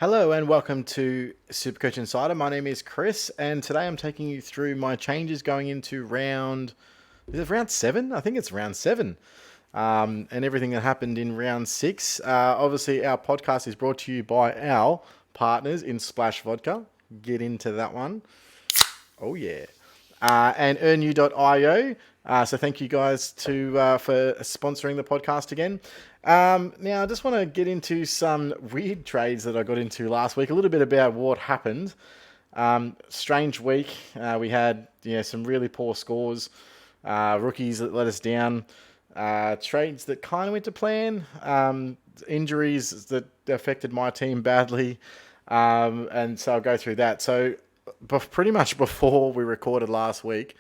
Hello and welcome to SuperCoach Insider. My name is Chris, and today I'm taking you through my changes going into is it round 7? I think it's round 7. And everything that happened in round 6. Obviously, our podcast is brought to you by our partners in Splash Vodka. Get into that one. Oh, yeah. And earnu.io. So thank you guys for sponsoring the podcast again. Now, I just want to get into some weird trades that I got into last week. A little bit about what happened. Strange week. We had some really poor scores. Rookies that let us down. Trades that kind of went to plan. Injuries that affected my team badly. And so I'll go through that. So pretty much before we recorded last week,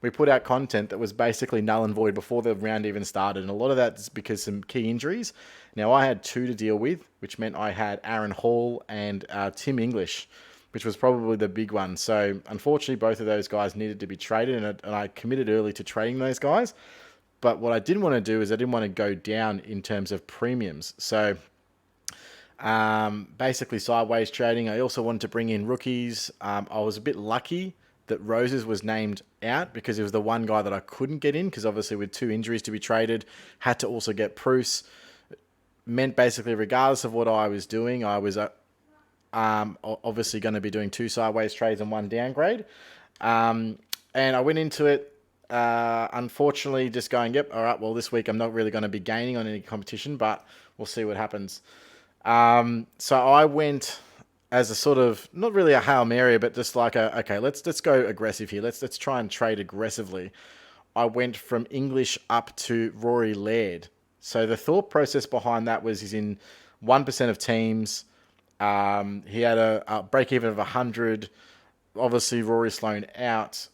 we put out content that was basically null and void before the round even started. And a lot of that is because some key injuries. Now, I had 2 to deal with, which meant I had Aaron Hall and Tim English, which was probably the big one. So, unfortunately, both of those guys needed to be traded, and I committed early to trading those guys. But what I didn't want to do is I didn't want to go down in terms of premiums. So, basically sideways trading. I also wanted to bring in rookies. I was a bit lucky that Roses was named out because it was the one guy that I couldn't get in because obviously with 2 injuries to be traded, had to also get Bruce. Meant basically regardless of what I was doing, I was obviously going to be doing 2 sideways trades and 1 downgrade. And I went into it, unfortunately, just going, yep, all right, well, this week I'm not really going to be gaining on any competition, but we'll see what happens. So I went as a sort of, not really a Hail Mary, but just like okay, let's go aggressive here. Let's try and trade aggressively. I went from English up to Rory Laird. So the thought process behind that was he's in 1% of teams. He had a break even of 100. Obviously, Rory Sloan out.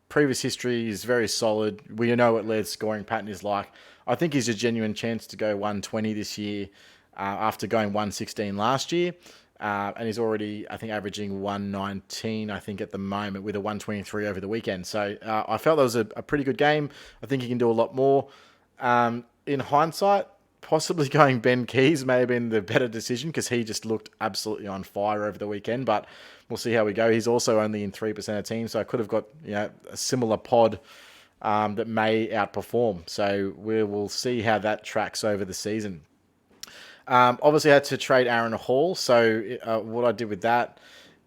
Previous history is very solid. We know what Laird's scoring pattern is like. I think he's a genuine chance to go 120 this year after going 116 last year. And he's already, I think, averaging 119, I think, at the moment with a 123 over the weekend. So I felt that was a pretty good game. I think he can do a lot more. In hindsight, possibly going Ben Keys may have been the better decision because he just looked absolutely on fire over the weekend. But we'll see how we go. He's also only in 3% of teams, so I could have got a similar pod that may outperform. So we will see how that tracks over the season. Obviously, I had to trade Aaron Hall. So what I did with that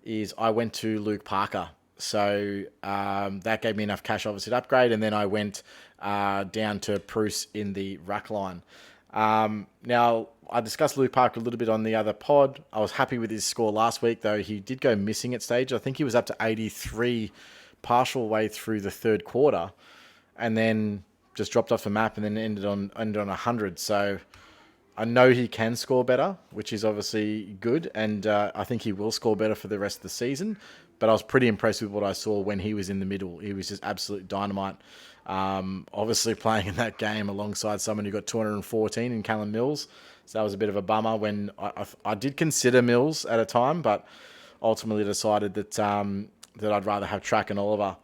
is I went to Luke Parker. So that gave me enough cash, obviously, to upgrade. And then I went down to Bruce in the ruck line. Now, I discussed Luke Parker a little bit on the other pod. I was happy with his score last week, though. He did go missing at stage. I think he was up to 83 partial way through the third quarter and then just dropped off the map and then ended on 100. So I know he can score better, which is obviously good, and I think he will score better for the rest of the season. But I was pretty impressed with what I saw when he was in the middle. He was just absolute dynamite. Obviously playing in that game alongside someone who got 214 in Callum Mills. So that was a bit of a bummer when I did consider Mills at a time, but ultimately decided that I'd rather have Track and Oliver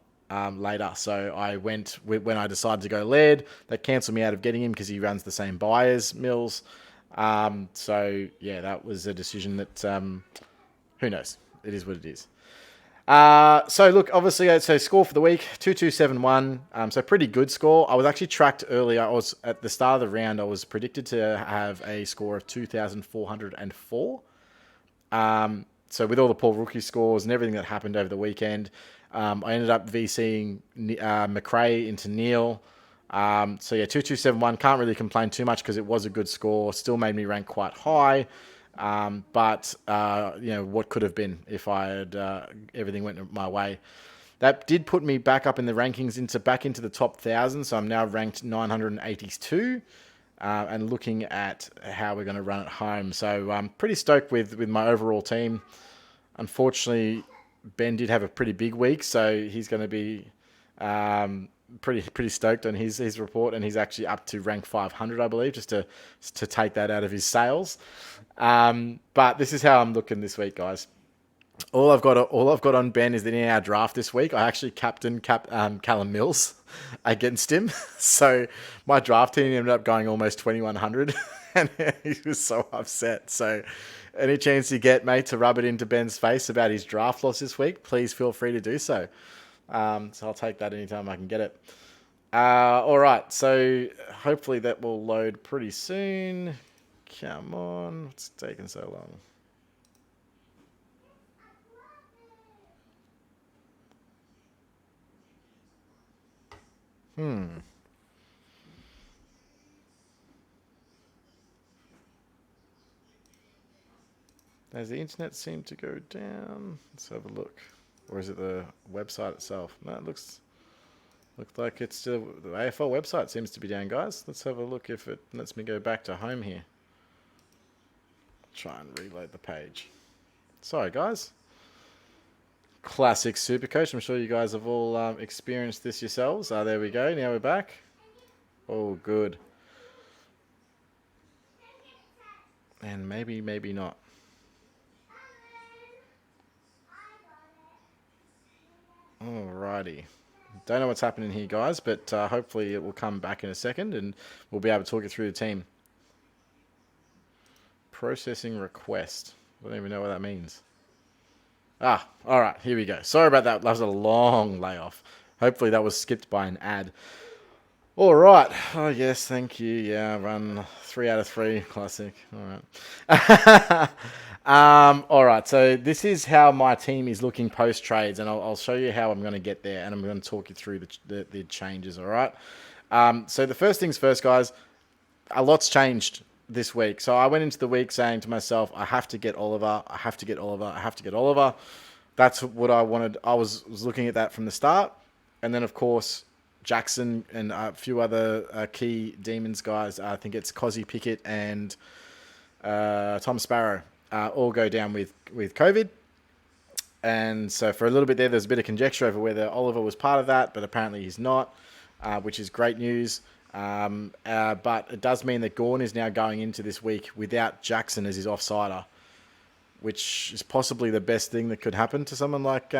later. So I went, when I decided to go Laird, that cancelled me out of getting him because he runs the same buy as Mills. So yeah, that was a decision that, who knows? It is what it is. So look, obviously, so score for the week, 2271. So pretty good score. I was actually tracked earlier. I was at the start of the round. I was predicted to have a score of 2,404. So with all the poor rookie scores and everything that happened over the weekend, I ended up VCing McRae into Neil. So yeah, 2271. Can't really complain too much because it was a good score. Still made me rank quite high. But what could have been if I had everything went my way. That did put me back up in the rankings back into the top 1,000. So I'm now ranked 982 and looking at how we're going to run at home. So I'm pretty stoked with my overall team. Unfortunately, Ben did have a pretty big week, so he's going to be pretty stoked on his report, and he's actually up to rank 500, I believe, just to take that out of his sales. But this is how I'm looking this week, guys. All I've got on Ben is that in our draft this week, I actually captained Callum Mills against him. So my draft team ended up going almost 2,100 And he was so upset. So any chance you get, mate, to rub it into Ben's face about his draft loss this week, please feel free to do so. So I'll take that anytime I can get it. All right, so hopefully that will load pretty soon. Come on, what's taking so long? Does the internet seem to go down? Let's have a look. Or is it the website itself? No, it looks like it's still the AFL website seems to be down, guys. Let's have a look if it lets me go back to home here. Try and reload the page. Sorry, guys. Classic SuperCoach. I'm sure you guys have all experienced this yourselves. There we go. Now we're back. Oh, good. And maybe not. Alrighty. Don't know what's happening here, guys, but hopefully it will come back in a second and we'll be able to talk you through the team. Processing request. I don't even know what that means. Alright, here we go. Sorry about that. That was a long layoff. Hopefully that was skipped by an ad. Alright. Oh, yes, thank you. Yeah, run 3 out of 3. Classic. Alright. Alright, so this is how my team is looking post-trades, and I'll show you how I'm going to get there, and I'm going to talk you through the changes, alright? So the first things first, guys, a lot's changed this week. So I went into the week saying to myself, I have to get Oliver, I have to get Oliver, I have to get Oliver. That's what I wanted. I was looking at that from the start. And then, of course, Jackson and a few other key Demons guys, I think it's Cozzy Pickett and Tom Sparrow, all go down with COVID. And so for a little bit there's a bit of conjecture over whether Oliver was part of that, but apparently he's not, which is great news. But it does mean that Gawn is now going into this week without Jackson as his offsider, which is possibly the best thing that could happen to someone like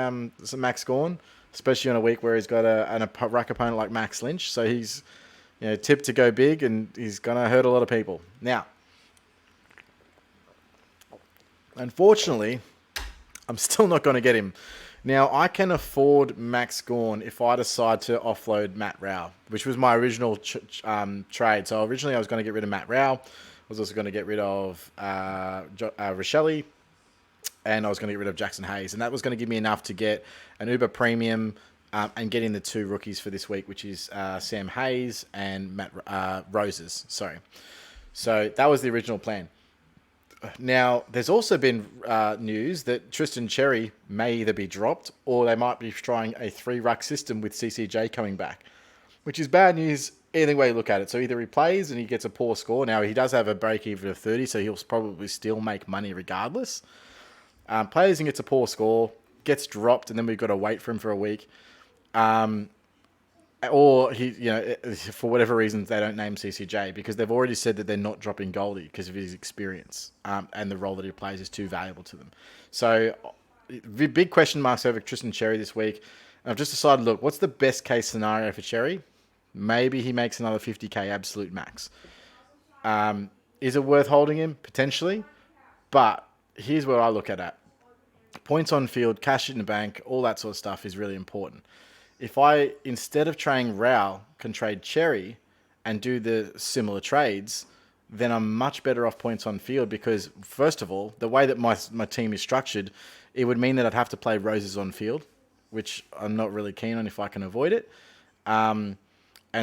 Max Gawn, especially on a week where he's got a ruck opponent like Max Lynch. So he's tipped to go big, and he's going to hurt a lot of people. Now, unfortunately, I'm still not going to get him. Now, I can afford Max Gawn if I decide to offload Matt Rao, which was my original trade. So originally I was going to get rid of Matt Rao. I was also going to get rid of Rochelle, and I was going to get rid of Jackson Hayes. And that was going to give me enough to get an Uber Premium and getting the 2 rookies for this week, which is Sam Hayes and Matt Roses. Sorry. So that was the original plan. Now, there's also been news that Tristan Cherry may either be dropped or they might be trying a 3-ruck system with CCJ coming back, which is bad news either way you look at it. So either he plays and he gets a poor score. Now, he does have a break-even of 30, so he'll probably still make money regardless. Plays and gets a poor score, gets dropped, and then we've got to wait for him for a week. Or he, for whatever reasons, they don't name CCJ because they've already said that they're not dropping Goldie because of his experience and the role that he plays is too valuable to them. So, the big question marks over Tristan Cherry this week. I've just decided, look, what's the best case scenario for Cherry? Maybe he makes another 50k absolute max. Is it worth holding him? Potentially. But here's where I look at it. Points on field, cash in the bank, all that sort of stuff is really important. If I, instead of trading Rao, can trade Cherry and do the similar trades, then I'm much better off points on field because, first of all, the way that my team is structured, it would mean that I'd have to play Roses on field, which I'm not really keen on if I can avoid it. And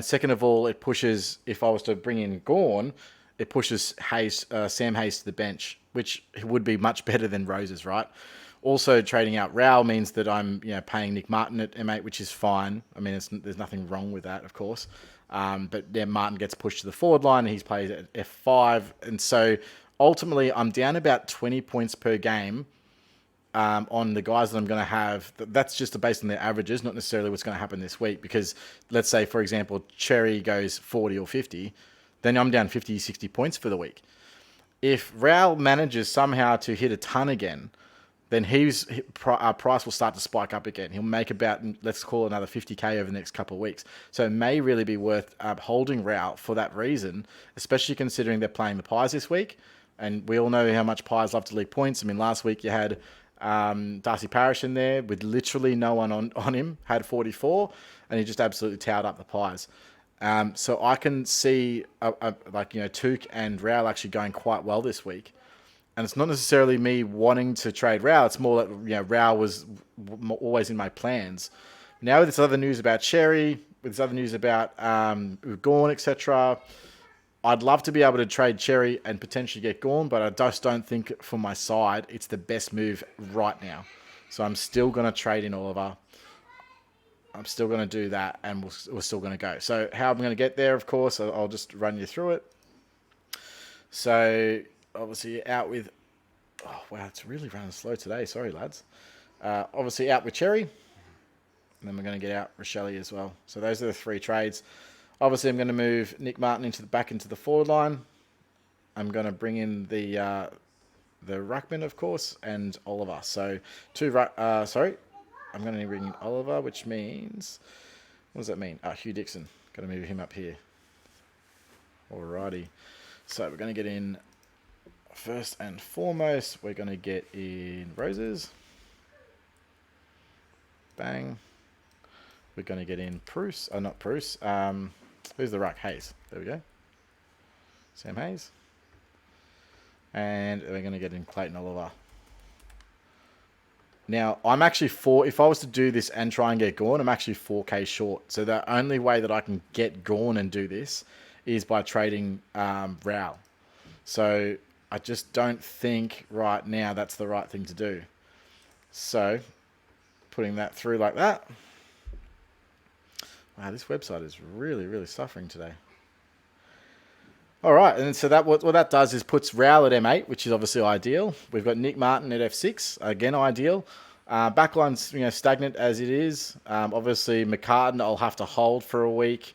second of all, it pushes, if I was to bring in Gawn, it pushes Sam Hayes to the bench, which would be much better than Roses, right? Also, trading out Rao means that I'm paying Nick Martin at M8, which is fine. I mean, there's nothing wrong with that, of course. But then Martin gets pushed to the forward line and he's played at F5. And so ultimately, I'm down about 20 points per game on the guys that I'm going to have. That's just based on their averages, not necessarily what's going to happen this week. Because let's say, for example, Cherry goes 40 or 50, then I'm down 50, 60 points for the week. If Rao manages somehow to hit a ton again, then price will start to spike up again. He'll make about, let's call it another 50K over the next couple of weeks. So it may really be worth holding Rao for that reason, especially considering they're playing the Pies this week. And we all know how much Pies love to leak points. I mean, last week you had Darcy Parish in there with literally no one on him, had 44, and he just absolutely towed up the Pies. So I can see Took and Rao actually going quite well this week. And it's not necessarily me wanting to trade Rao. It's more that Rao was always in my plans. Now with this other news about Cherry, with this other news about Gorn, etc., I'd love to be able to trade Cherry and potentially get Gorn, but I just don't think for my side it's the best move right now. So I'm still going to trade in Oliver. I'm still going to do that, and we're still going to go. So how I'm going to get there, of course, I'll just run you through it. So obviously out with... Oh, wow, it's really running slow today. Sorry, lads. Obviously out with Cherry. And then we're going to get out Rochelle as well. So those are the 3 trades. Obviously, I'm going to move Nick Martin back into the forward line. I'm going to bring in the ruckman, of course, and Oliver. So I'm going to bring in Oliver, which means... What does that mean? Hugh Dixon. Going to move him up here. Alrighty. So we're going to get in... First and foremost, we're going to get in Roses. Bang. We're going to get in Bruce. Not Bruce. Who's the ruck? Hayes. There we go. Sam Hayes. And we're going to get in Clayton Oliver. Now, I'm actually if I was to do this and try and get Gorn, I'm actually 4K short. So the only way that I can get Gorn and do this is by trading Rao. So I just don't think right now that's the right thing to do. So putting that through like that. Wow, this website is really, really suffering today. All right, and so what that does is puts Rao at M8, which is obviously ideal. We've got Nick Martin at F6, again ideal. Backline's stagnant as it is. Obviously, McCartan I'll have to hold for a week,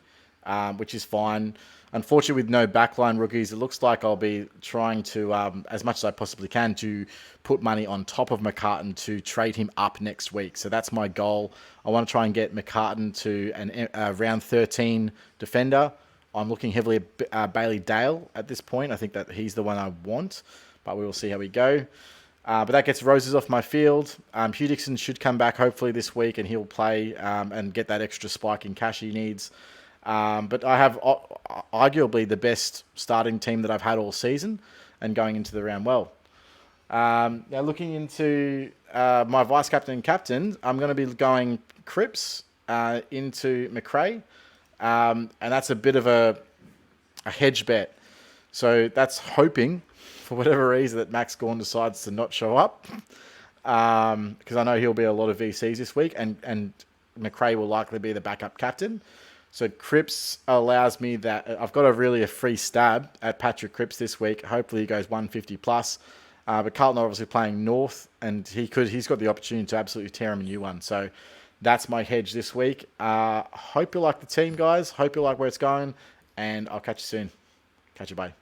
which is fine. Unfortunately, with no backline rookies, it looks like I'll be trying to, as much as I possibly can, to put money on top of McCartan to trade him up next week. So that's my goal. I want to try and get McCartan to a round 13 defender. I'm looking heavily at Bailey Dale at this point. I think that he's the one I want, but we will see how we go. But that gets Roses off my field. Hugh Dixon should come back hopefully this week, and he'll play and get that extra spike in cash he needs. But I have arguably the best starting team that I've had all season and going into the round well. Now looking into my vice-captain and captain, I'm going to be going Cripps into McRae. And that's a bit of a hedge bet. So that's hoping, for whatever reason, that Max Gawn decides to not show up. Because I know he'll be a lot of VCs this week, and McRae will likely be the backup captain. So Cripps allows me that I've got a free stab at Patrick Cripps this week. Hopefully he goes 150 plus. But Carlton are obviously playing North, and he's got the opportunity to absolutely tear him a new one. So that's my hedge this week. Hope you like the team, guys. Hope you like where it's going, and I'll catch you soon. Catch you, bye.